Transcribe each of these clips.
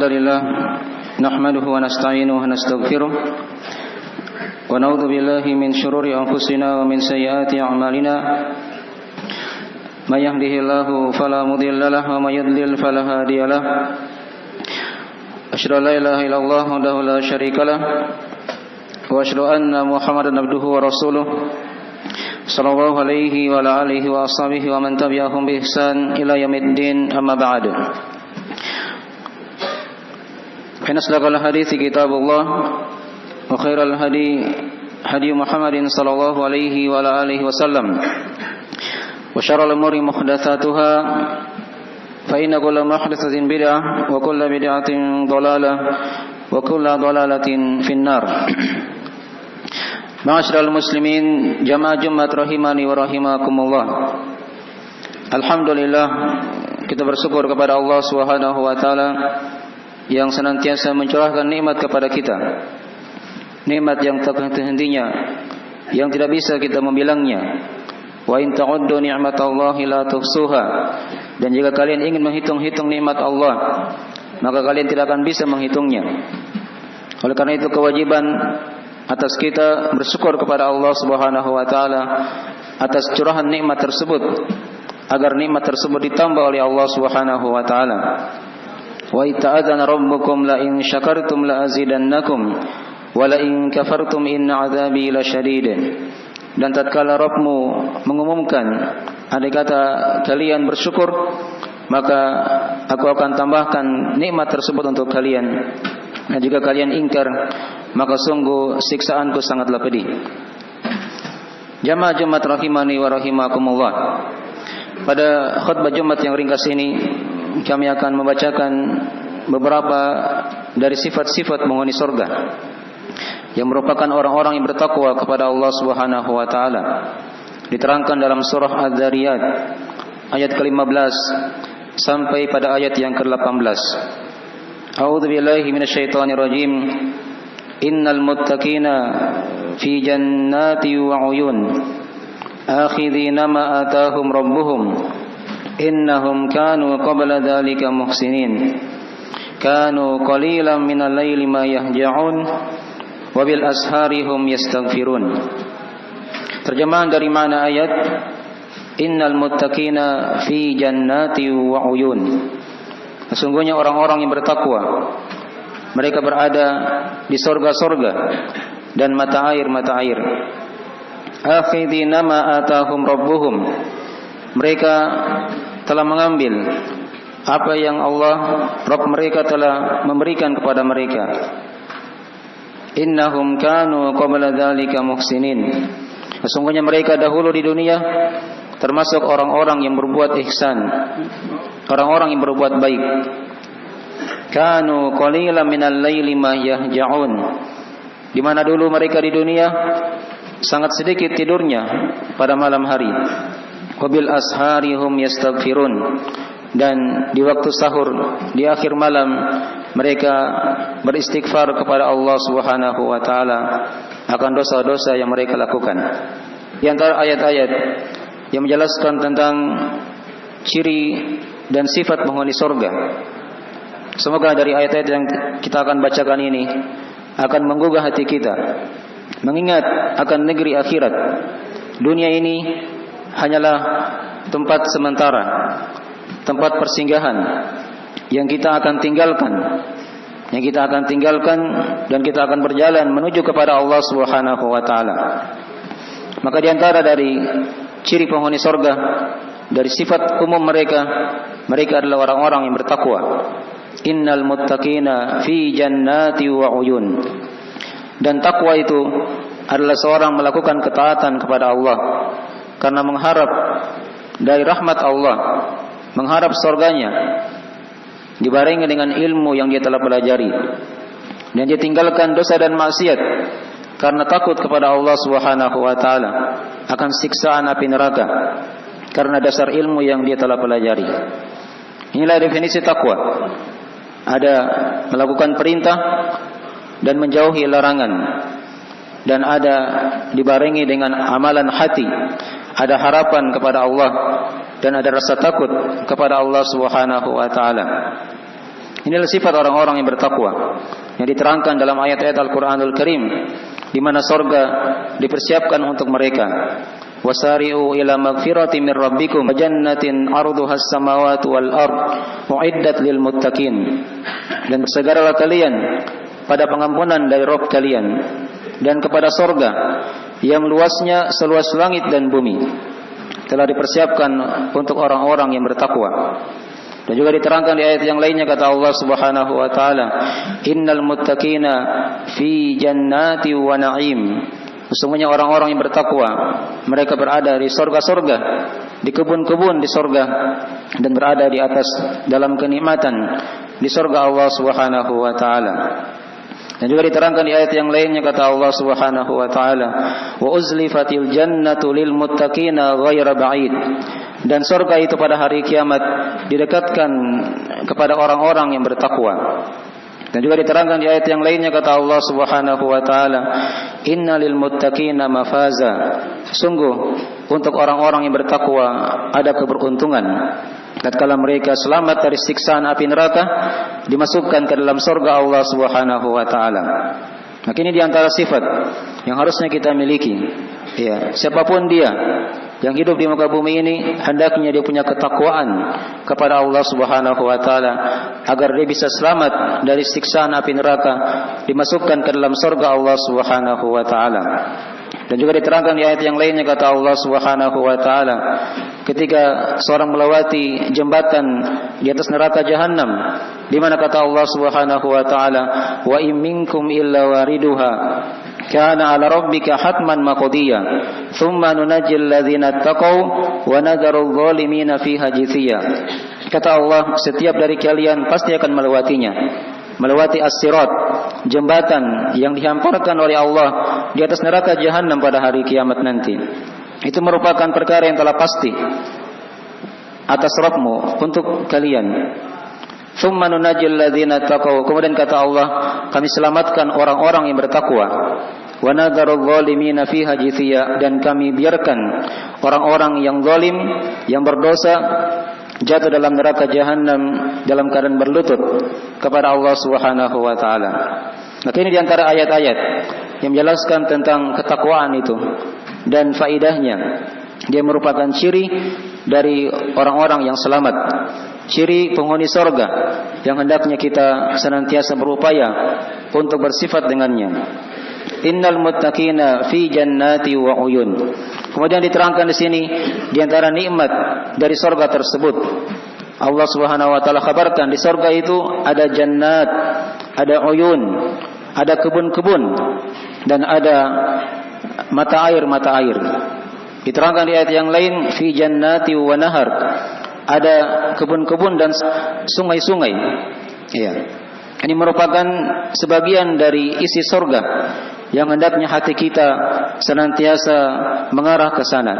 Alhamdulillah nahmaduhu wa nasta'inuhu wa nastaghfiruh wa na'udzu billahi min shururi anfusina wa min sayyiati a'malina may yahdihillahu fala mudilla lahu wa may yudlil fala hadiya lahu asyhadu an la ilaha illallah wahdahu la syarika lahu wa asyhadu anna Muhammadan abduhu wa rasuluh sallallahu alaihi wa ala alihi wa ashabihi wa man tabi'ahum bi ihsan ila yaumiddin amma ba'du. فإن أصدق الحديث كتاب الله وخير الهدي هدي محمد صلى الله عليه وعلى آله وسلم وشر الأمور محدثاتها فإن كل محدثة بدعة وكل بدعة ضلالة وكل ضلالة في النار. Ma'asyiral muslimin jamaah Jumat rahimani wa rahimakumullah. Alhamdulillah kita bersyukur kepada Allah Subhanahu wa taala yang senantiasa mencurahkan nikmat kepada kita, nikmat yang tak henti-hentinya, yang tidak bisa kita membilangnya. Wa in ta'uddu ni'matallahi la tuhsuha. Dan jika kalian ingin menghitung-hitung nikmat Allah, maka kalian tidak akan bisa menghitungnya. Oleh karena itu kewajiban atas kita bersyukur kepada Allah Subhanahu wa taala atas curahan nikmat tersebut, agar nikmat tersebut ditambah oleh Allah Subhanahu wa taala. Wa ta'adzana rabbukum la in syakartum la azidannakum wa la in kafartum inna 'adzabi lasyadid. Dan tatkala Rabbmu mengumumkan andai kata kalian bersyukur, maka aku akan tambahkan nikmat tersebut untuk kalian. Dan jika kalian ingkar, maka sungguh siksaanku sangatlah pedih. Jamaah Jumat rahimani wa rahimakumullah. Pada khutbah Jumat yang ringkas ini kami akan membacakan beberapa dari sifat-sifat penghuni surga yang merupakan orang-orang yang bertakwa kepada Allah Subhanahu wa taala. Diterangkan dalam surah Az-Zariyat ayat ke-15 sampai pada ayat yang ke-18. A'udzu billahi minasyaitonir rajim. Innal muttaqina fi jannati wa 'uyun akhidhina ma atahum rabbuhum innahum kanu qabla dhalika muhsinin kanu qalilan minal laili ma yahja'un wa bil ashari hum yastaghfirun. Terjemahan dari makna ayat innal muttaqina fi jannati wa 'uyun. Sesungguhnya orang-orang yang bertakwa mereka berada di surga-surga dan mata air. Akhidina ma atahum rabbuhum. Mereka telah mengambil apa yang Allah Rabb mereka telah memberikan kepada mereka. Innahum kanu qabla dzalika muhsinin. Sesungguhnya mereka dahulu di dunia termasuk orang-orang yang berbuat ihsan, orang-orang yang berbuat baik. Kanu qalilan minal laili ma yahja'un. Di mana dulu mereka di dunia sangat sedikit tidurnya pada malam hari. Wabil ashari hum yastaghfirun. Dan di waktu sahur di akhir malam mereka beristighfar kepada Allah Subhanahu wa taala akan dosa-dosa yang mereka lakukan. Di antara ayat-ayat yang menjelaskan tentang ciri dan sifat penghuni surga. Semoga dari ayat-ayat yang kita akan bacakan ini akan menggugah hati kita mengingat akan negeri akhirat. Dunia ini hanyalah tempat sementara, tempat persinggahan yang kita akan tinggalkan, dan kita akan berjalan menuju kepada Allah Subhanahu wa taala. Maka di antara dari ciri penghuni surga, dari sifat umum mereka adalah orang-orang yang bertakwa. Innal muttaqina fi jannati wa 'uyun. Dan takwa itu adalah seorang melakukan ketaatan kepada Allah karena mengharap dari rahmat Allah, mengharap surganya, dibarengi dengan ilmu yang dia telah pelajari, dan dia tinggalkan dosa dan maksiat karena takut kepada Allah Subhanahu wa taala akan siksaan api neraka karena dasar ilmu yang dia telah pelajari. Inilah definisi takwa. Ada melakukan perintah dan menjauhi larangan, dan ada dibarengi dengan amalan hati, ada harapan kepada Allah dan ada rasa takut kepada Allah Subhanahu wa taala. Inilah sifat orang-orang yang bertakwa yang diterangkan dalam ayat-ayat Al-Qur'anul Karim, di mana surga dipersiapkan untuk mereka. Wasari'u ila magfirati min rabbikum wa jannatin 'arduhas samawati wal ard u'iddat lil muttaqin. Dan bersegeralah kalian pada pengampunan dari Rabb kalian dan kepada surga yang luasnya seluas langit dan bumi, telah dipersiapkan untuk orang-orang yang bertakwa. Dan juga diterangkan di ayat yang lainnya, kata Allah Subhanahu wa taala, innal muttaqina fi jannati wa na'im. Sesungguhnya orang-orang yang bertakwa, mereka berada di surga-surga, di kebun-kebun di surga, dan berada di atas dalam kenikmatan di surga Allah Subhanahu wa taala. Dan juga diterangkan di ayat yang lainnya, kata Allah Subhanahu wa taala, wa uzlifatil jannatu lil muttaqina ghaira ba'id. Dan surga itu pada hari kiamat didekatkan kepada orang-orang yang bertakwa. Dan juga diterangkan di ayat yang lainnya, kata Allah Subhanahu wa taala, innalil muttaqina mafaza. Sungguh untuk orang-orang yang bertakwa ada keberuntungan. Tatkala mereka selamat dari siksaan api neraka, dimasukkan ke dalam surga Allah Subhanahu wa taala. Maka ini di antara sifat yang harusnya kita miliki. Ya, siapapun dia yang hidup di muka bumi ini, hendaknya dia punya ketakwaan kepada Allah Subhanahu wa taala agar dia bisa selamat dari siksaan api neraka, dimasukkan ke dalam surga Allah Subhanahu wa taala. Dan juga diterangkan di ayat yang lainnya, kata Allah Subhanahu wa taala, ketika seorang melewati jembatan di atas neraka jahanam, di mana kata Allah Subhanahu wa taala, wa in minkum illa wariduha kana 'ala rabbika hatman maqdiya thumma nunajjil ladzina taqaw wa nadharul zalimina fiha jithiya. Kata Allah, setiap dari kalian pasti akan melewatinya, melewati as-sirat, jembatan yang dihamparkan oleh Allah di atas neraka jahanam pada hari kiamat nanti. Itu merupakan perkara yang telah pasti atas Rabbmu untuk kalian. Tsumma nunajjil ladzina taqaw. Kemudian kata Allah, kami selamatkan orang-orang yang bertakwa. Wa nadharul zalimina fiha jithiya. Dan kami biarkan orang-orang yang zalim, yang berdosa, jatuh dalam neraka jahanam dalam keadaan berlutut kepada Allah Subhanahu wa taala. Maka ini di antara ayat-ayat yang menjelaskan tentang ketakwaan itu dan faidahnya. Dia merupakan ciri dari orang-orang yang selamat, ciri penghuni surga yang hendaknya kita senantiasa berupaya untuk bersifat dengannya. Innal muttaqina fi jannati wa uyun. Kemudian diterangkan di sini di antara nikmat dari surga tersebut, Allah Subhanahu wa taala kabarkan di surga itu ada jannat, ada uyun, ada kebun-kebun, dan ada mata air. Diterangkan di ayat yang lain, fi jannati wa nahar, ada kebun-kebun dan sungai-sungai. Ya. Ini merupakan sebagian dari isi surga yang hendaknya hati kita senantiasa mengarah ke sana.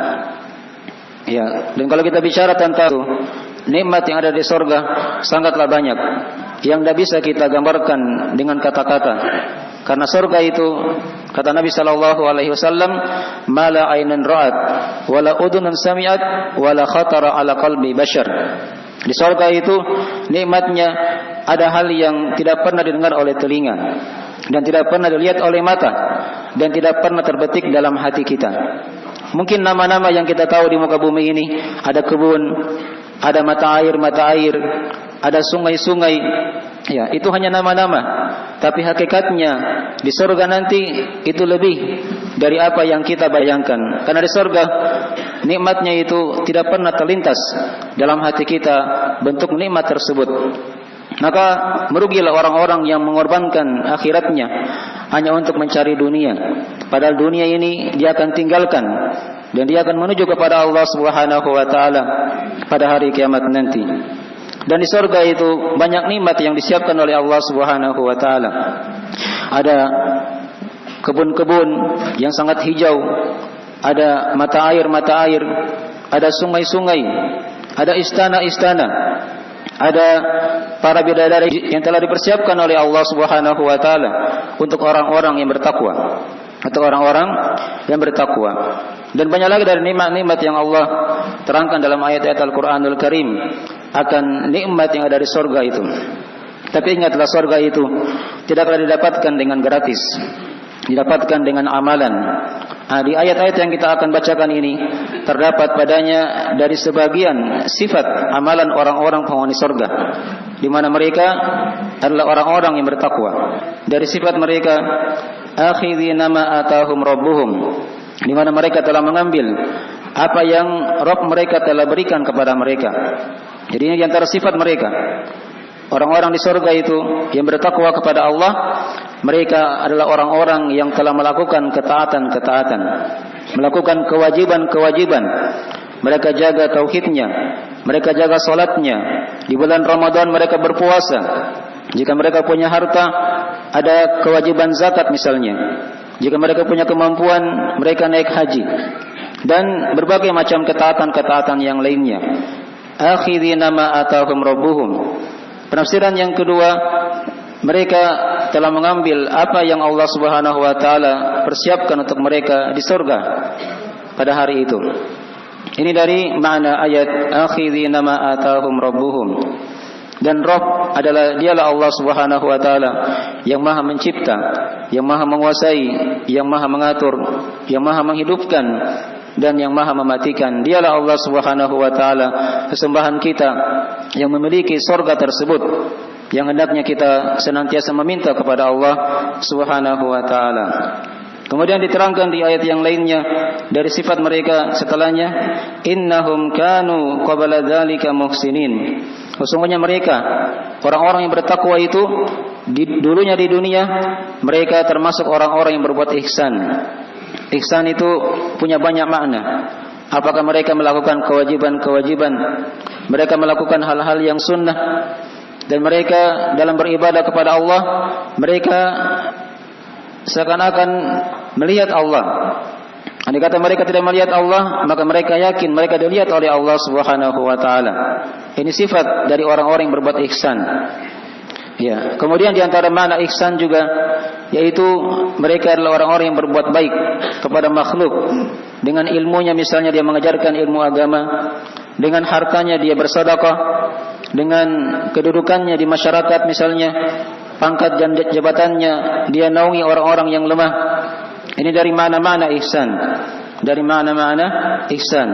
Ya, dan kalau kita bicara tentang nikmat yang ada di surga sangatlah banyak yang tidak bisa kita gambarkan dengan kata-kata. Karena surga itu, kata Nabi sallallahu alaihi wasallam, mala ainan ra'at wala udhunun sami'at wala khatara ala qalbi bashar. Di surga itu nikmatnya ada hal yang tidak pernah didengar oleh telinga dan tidak pernah dilihat oleh mata dan tidak pernah terbetik dalam hati kita. Mungkin nama-nama yang kita tahu di muka bumi ini, ada kebun, ada mata air, ada sungai-sungai. Ya, itu hanya nama-nama. Tapi hakikatnya di surga nanti itu lebih dari apa yang kita bayangkan. Karena di surga nikmatnya itu tidak pernah terlintas dalam hati kita bentuk nikmat tersebut. Maka merugilah orang-orang yang mengorbankan akhiratnya hanya untuk mencari dunia. Padahal dunia ini dia akan tinggalkan dan dia akan menuju kepada Allah Subhanahu wa taala pada hari kiamat nanti. Dan di surga itu banyak nikmat yang disiapkan oleh Allah Subhanahu wa taala. Ada kebun-kebun yang sangat hijau, ada mata air, ada sungai-sungai, ada istana-istana, ada para bidadari yang telah dipersiapkan oleh Allah Subhanahu wa taala untuk orang-orang yang bertakwa, atau orang-orang yang bertakwa. Dan banyak lagi dari nikmat-nikmat yang Allah terangkan dalam ayat-ayat Al-Qur'anul Karim akan nikmat yang ada di surga itu. Tapi ingatlah, surga itu tidaklah didapatkan dengan gratis, didapatkan dengan amalan. Di ayat-ayat yang kita akan bacakan ini terdapat padanya dari sebagian sifat amalan orang-orang penghuni surga, di mana mereka adalah orang-orang yang bertakwa. Dari sifat mereka, akhidhina ma atahum rabbuhum, di mana mereka telah mengambil apa yang Rabb mereka telah berikan kepada mereka. Jadi ini di antara sifat mereka. Orang-orang di surga itu yang bertakwa kepada Allah, mereka adalah orang-orang yang telah melakukan ketaatan-ketaatan, melakukan kewajiban-kewajiban. Mereka jaga tauhidnya, mereka jaga salatnya. Di bulan Ramadan mereka berpuasa. Jika mereka punya harta, ada kewajiban zakat misalnya. Jika mereka punya kemampuan, mereka naik haji. Dan berbagai macam ketaatan-ketaatan yang lainnya. Akhidhina ma atahum rabbuhum. Penafsiran yang kedua, mereka telah mengambil apa yang Allah Subhanahu wa taala persiapkan untuk mereka di surga pada hari itu. Ini dari makna ayat akhidhina ma atahum rabbuhum. Dan Rabb adalah dialah Allah Subhanahu wa taala yang Maha mencipta, yang Maha menguasai, yang Maha mengatur, yang Maha menghidupkan dan yang Maha mematikan. Dialah Allah Subhanahu wa taala sesembahan kita yang memiliki surga tersebut, yang hendaknya kita senantiasa meminta kepada Allah Subhanahu wa taala. Kemudian diterangkan di ayat yang lainnya dari sifat mereka setelahnya, innahum kanu qabla dzalika muhsinin. Sesungguhnya mereka orang-orang yang bertakwa itu dulunya di dunia mereka termasuk orang-orang yang berbuat ihsan. Ihsan itu punya banyak makna. Apakah mereka melakukan kewajiban-kewajiban, mereka melakukan hal-hal yang sunnah, dan mereka dalam beribadah kepada Allah mereka seakan-akan melihat Allah. Andai kata mereka tidak melihat Allah, maka mereka yakin mereka dilihat oleh Allah Subhanahu wa taala. Ini sifat dari orang-orang yang berbuat ihsan. Ya, kemudian di antara makna ihsan juga yaitu mereka adalah orang-orang yang berbuat baik kepada makhluk. Dengan ilmunya misalnya dia mengajarkan ilmu agama, dengan hartanya dia bersedekah, dengan kedudukannya di masyarakat misalnya, pangkat dan jabatannya dia naungi orang-orang yang lemah. Ini dari mana-mana ihsan. Dari mana-mana ihsan.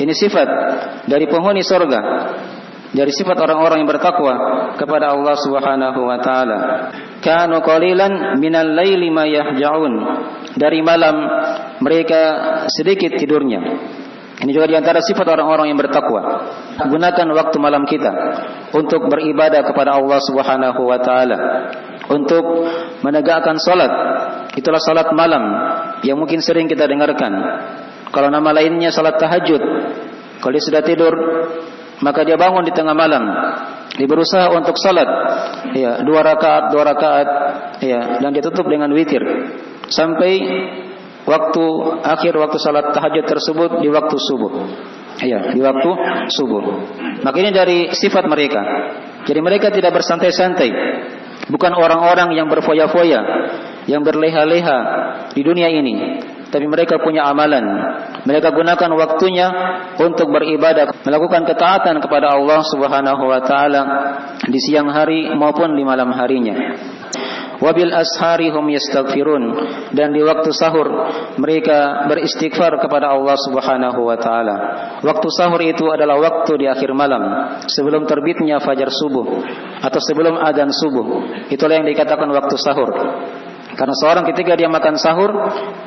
Ini sifat dari penghuni surga, dari sifat orang-orang yang bertakwa kepada Allah Subhanahu wa taala. Kanu qalilan minal laili ma yahja'un. Dari malam mereka sedikit tidurnya. Ini juga di antara sifat orang-orang yang bertakwa. Gunakan waktu malam kita untuk beribadah kepada Allah Subhanahu wa taala, untuk menegakkan salat. Itulah salat malam yang mungkin sering kita dengarkan. Kalau nama lainnya salat tahajud. Kalau dia sudah tidur, maka dia bangun di tengah malam. Dia berusaha untuk salat, ya, 2 rakaat, ya, dan dia tutup dengan witir sampai akhir waktu salat tahajud tersebut di waktu subuh. Ya, di waktu subuh. Maka ini dari sifat mereka. Jadi mereka tidak bersantai-santai. Bukan orang-orang yang berfoya-foya, yang berleha-leha di dunia ini. Tapi mereka punya amalan. Mereka gunakan waktunya untuk beribadah, melakukan ketaatan kepada Allah Subhanahu wa taala di siang hari maupun di malam harinya. Wabil ashari hum yastaghfirun, dan di waktu sahur mereka beristighfar kepada Allah Subhanahu wa taala. Waktu sahur itu adalah waktu di akhir malam sebelum terbitnya fajar subuh atau sebelum adzan subuh. Itulah yang dikatakan waktu sahur. Karena seorang ketika dia makan sahur,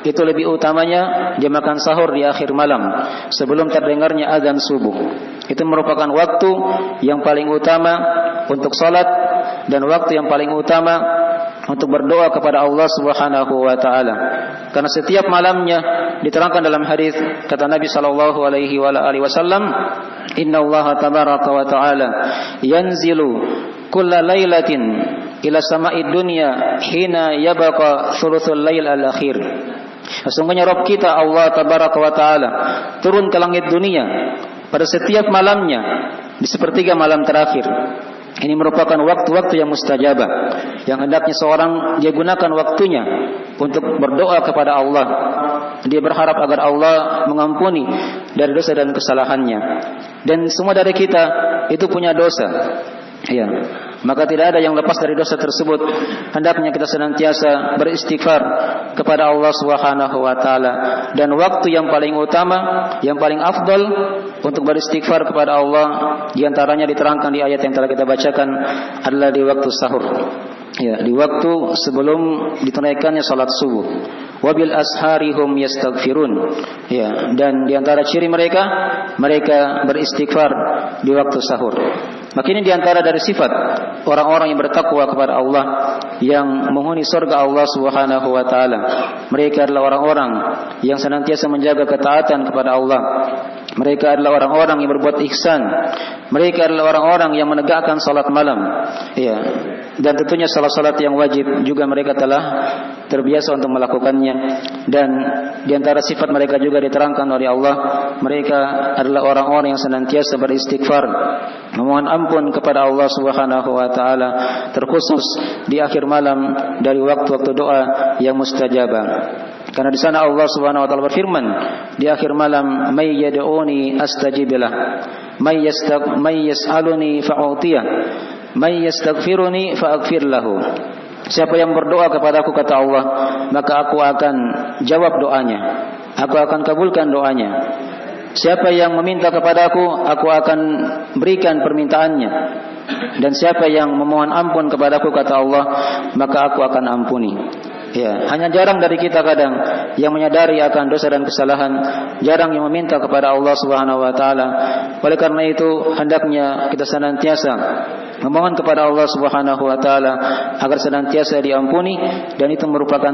itu lebih utamanya dia makan sahur di akhir malam sebelum terdengarnya adzan subuh. Itu merupakan waktu yang paling utama untuk salat dan waktu yang paling utama untuk berdoa kepada Allah Subhanahu wa taala. Karena setiap malamnya diterangkan dalam hadis kata Nabi sallallahu alaihi wasallam, "Innallaha tabaraka wa taala yanzilu kulla lailatin ila sama'id dunya hina yabqa thuluthul lail al-akhir." Sesungguhnya Rabb kita Allah tabaraka wa taala turun ke langit dunia pada setiap malamnya di sepertiga malam terakhir. Ini merupakan waktu-waktu yang mustajabah, yang hendaknya seorang dia gunakan waktunya untuk berdoa kepada Allah. Dia berharap agar Allah mengampuni dari dosa dan kesalahannya. Dan semua dari kita itu punya dosa. Ya. Maka tidak ada yang lepas dari dosa tersebut. Hendaknya kita senantiasa beristighfar kepada Allah Subhanahu wa taala, dan waktu yang paling utama, yang paling afdal untuk beristighfar kepada Allah di antaranya diterangkan di ayat yang telah kita bacakan adalah di waktu sahur. Ya, di waktu sebelum ditunaikannya salat subuh. Wabil asharihum yastaghfirun. Ya, dan di antara ciri mereka beristighfar di waktu sahur. Maka ini di antara dari sifat orang-orang yang bertakwa kepada Allah, yang menghuni surga Allah Subhanahu wa taala. Mereka adalah orang-orang yang senantiasa menjaga ketaatan kepada Allah. Mereka adalah orang-orang yang berbuat ihsan. Mereka adalah orang-orang yang menegakkan salat malam. Ya. Dan tentunya salat-salat yang wajib juga mereka telah terbiasa untuk melakukannya. Dan di antara sifat mereka juga diterangkan oleh Allah, mereka adalah orang-orang yang senantiasa beristighfar, memohon ampun kepada Allah Subhanahu wa taala, terkhusus di akhir malam dari waktu-waktu doa yang mustajabah. Karena di sana Allah Subhanahu wa taala berfirman di akhir malam, "May yad'uni astajib lah, may yas'aluni fa'utiyah, may yastaghfiruni fa'aghfir lahu." Siapa yang berdoa kepadaku, kata Allah, maka aku akan jawab doanya, aku akan kabulkan doanya. Siapa yang meminta kepadaku, aku akan berikan permintaannya. Dan siapa yang memohon ampun kepadaku, kata Allah, maka aku akan ampuni. Ya, hanya jarang dari kita kadang yang menyadari akan dosa dan kesalahan, jarang yang meminta kepada Allah Subhanahu wa taala. Oleh karena itu, hendaknya kita senantiasa memohon kepada Allah Subhanahu wa taala agar senantiasa diampuni, dan itu merupakan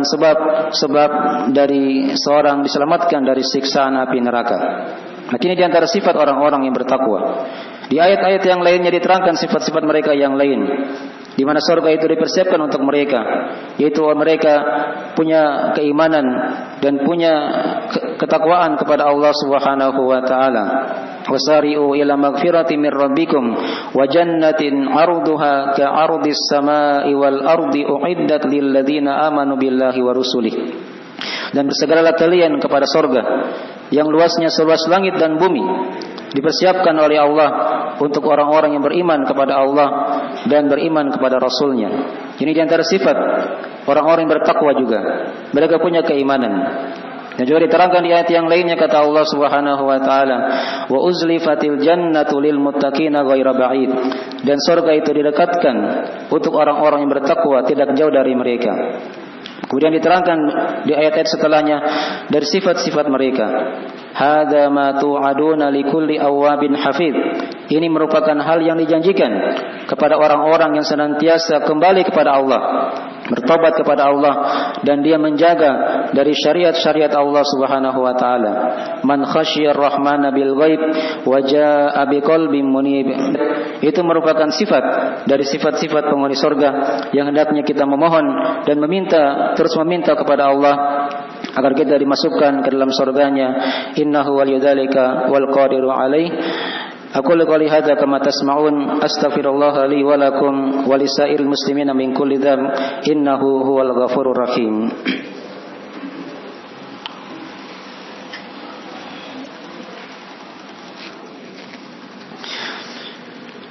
sebab dari seorang diselamatkan dari siksaan api neraka. Nah, ini di antara sifat orang-orang yang bertakwa. Di ayat-ayat yang lainnya diterangkan sifat-sifat mereka yang lain, di mana surga itu dipersiapkan untuk mereka, yaitu mereka punya keimanan dan punya ketakwaan kepada Allah Subhanahu wa taala. Wasari'u ila magfirati min rabbikum wa jannatin 'arduha ka'ardis samai wal ardi u'iddat lil ladzina amanu billahi wa rusulih. Dan bersegeralah kalian kepada surga yang luasnya seluas langit dan bumi, dipersiapkan oleh Allah untuk orang-orang yang beriman kepada Allah dan beriman kepada Rasulnya. Ini di antara sifat orang-orang yang bertakwa juga. Mereka punya keimanan. Dan juga diterangkan di ayat yang lainnya, kata Allah Subhanahu wa taala, "Wa uzlifatil jannatu lil muttaqina ghaira ba'id." Dan surga itu didekatkan untuk orang-orang yang bertakwa, tidak jauh dari mereka. Kemudian diterangkan di ayat-ayat setelahnya dari sifat-sifat mereka. Hadza ma tu'aduna likulli awwabin hafid. Ini merupakan hal yang dijanjikan kepada orang-orang yang senantiasa kembali kepada Allah, bertobat kepada Allah, dan dia menjaga dari syariat-syariat Allah Subhanahu wa taala. Man khasyiyar rahmana bil ghaib wa jaa'a biqalbin munib. Itu merupakan sifat dari sifat-sifat penghuni surga yang hendaknya kita memohon dan terus meminta kepada Allah agar kita dimasukkan ke dalam surganya. Innahu waliyudzalika wal qadiru alaih. Aqulu qouli hadza kama tasma'un, astaghfirullah li wa lakum wa lisairil muslimina min kulli dzamb, innahu huwal ghafurur rahim.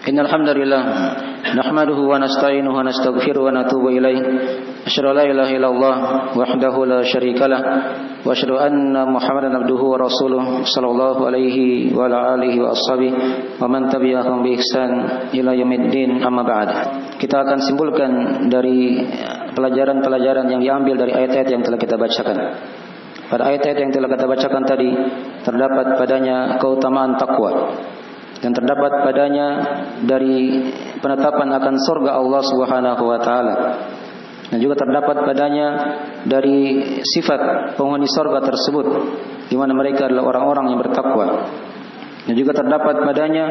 Innal hamdalillah nahmaduhu wa nasta'inuhu wa nastaghfiruhu wa natubu ilaih. Asyhadu an la ilaha illallah wahdahu la syarikalah wa asyhadu anna Muhammadan abduhu wa rasuluh sallallahu alaihi wa ala alihi wa ashabihi wa man tabi'ahum bi ihsan ila yaumiddin, amma ba'd. Kita akan simpulkan dari pelajaran-pelajaran yang diambil dari ayat-ayat yang telah kita bacakan. Pada ayat-ayat yang telah kita bacakan tadi terdapat padanya keutamaan takwa, dan terdapat padanya dari penetapan akan surga Allah Subhanahu wa taala. Dan juga terdapat padanya dari sifat penghuni surga tersebut, di mana mereka adalah orang-orang yang bertakwa. Dan juga terdapat padanya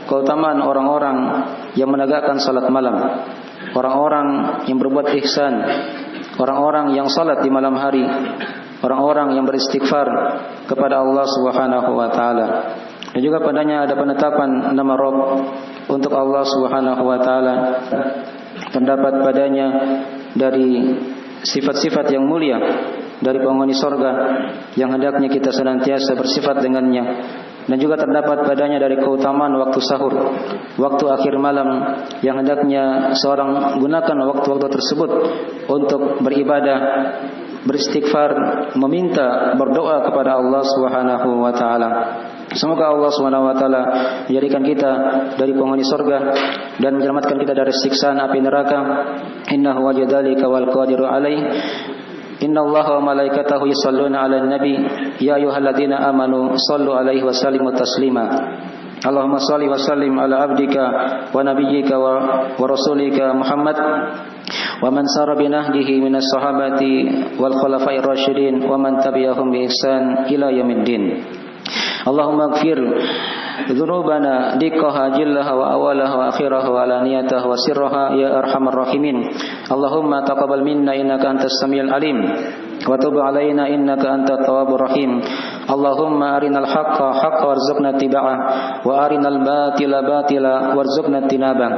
keutamaan orang-orang yang menegakkan salat malam, orang-orang yang berbuat ihsan, orang-orang yang salat di malam hari, orang-orang yang beristighfar kepada Allah Subhanahu wa taala. Dan juga padanya ada penetapan nama Rabb untuk Allah Subhanahu wa taala. Terdapat padanya dari sifat-sifat yang mulia dari penghuni surga yang hendaknya kita senantiasa bersifat dengannya. dan juga terdapat padanya dari keutamaan waktu sahur, waktu akhir malam yang hendaknya seorang gunakan waktu-waktu tersebut untuk beribadah, beristighfar, meminta, berdoa kepada Allah Subhanahu wa taala. Semoga Allah Subhanahu wa taala menjadikan kita dari penghuni surga dan menyelamatkan kita dari siksaan api neraka. Innahu wajadalika wal qadiru alaih. Innallaha wa malaikatahu yusholluna 'alan nabi ya ayyuhalladzina amanu shallu 'alaihi wa sallimu taslima. Allahumma shalli wa sallim ala abdika wa nabiyyika wa rasulika Muhammad wa man sara bi nahjihi minas sahabati wal khulafa'ir rasyidin wa man tabi'ahum bi ihsan ila yaumiddin. Allahumma ighfir dzunubana diqqaha jillaha wa awalaha wa akhiraha wa alaniyataha wa sirraha ya arhamar rahimin. Allahumma taqabbal minna innaka antas samiul alim wa tub alaina innaka antat tawwabur rahim. Allahumma arinal haqqa haqqan warzuqna ittiba'ah wa arinal batila batila warzuqna ijtinabah.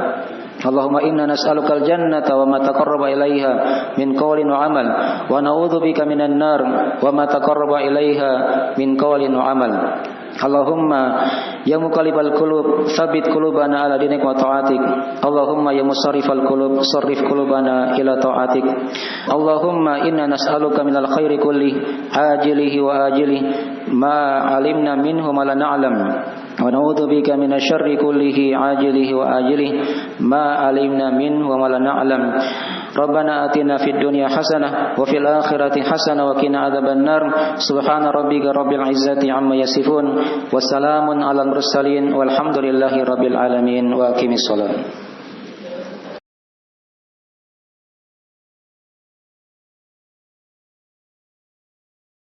Allahumma inna nas'alukal jannata wa ma taqarraba ilaiha min qawlin wa amal wa na'udzubika minan nar wa ma taqarraba ilaiha min qawlin wa amal. Allahumma ya muqallibal qulub tsabbit qulubana ala dinik wa ta'atik. Allahumma ya musarrifal qulub sarrif qulubana ila ta'atik. Allahumma inna nas'aluka minal khairi kulli ajilihi wa ajilihi ma 'alimna minhu ma la na'lam wa na'udzu bika minasyarri kullihi ajilihi wa ajilihi ma 'alimna minhu wa ma la na'lam. Rabbana atina fid dunya hasanah wa fil akhirati hasanah wa qina adzabannar. Subhana rabbika rabbil izzati amma yasifun wa salamun alal mursalin walhamdulillahi rabbil alamin wa aqimis shalah.